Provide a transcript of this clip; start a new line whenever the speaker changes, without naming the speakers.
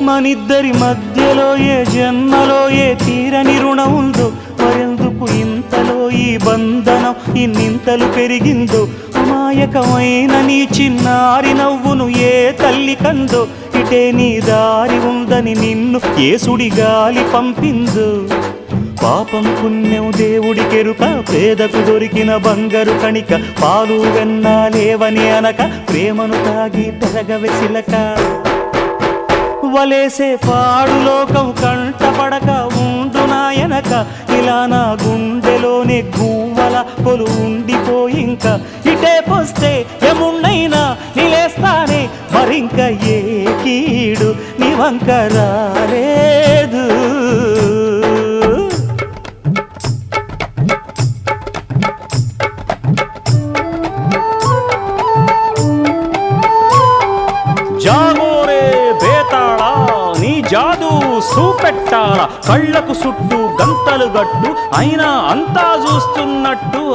మనిద్దరి మధ్యలో ఏ జన్మలో ఏ తీరని రుణం ఉందో, మరెందుకు ఇంతలో ఈ బంధనం ఇన్నింతలు పెరిగిందో, అమాయకమైన నీ చిన్నారి నవ్వును ఏ తల్లి కందో, ఇటే నీ దారి ఉందని నిన్ను ఏ సుడిగాలి పంపిందో. పాపం పుణ్యం దేవుడికెరుక, పేదకు దొరికిన బంగారు కణిక, పాలు వెన్నాలేవని అనక ప్రేమను తాగి పెరగవెసిలక. వలేసే పాడు లోకం కంటపడక ఉండు నాయనక, ఇలా నా గుండెలోనే గువ్వల కొలు ఉండిపోయింక. ఇటే పోస్తే ఎమున్నైనా నిలేస్తానే, మరింక ఏ కీడు నీ వంక రాలేదు. జాగోరే బేతాళా, నీ జాదు సూపెట్టాల, కళ్ళకు చుట్టూ గంతలు గట్టు అయినా అంతా చూస్తున్నట్టు.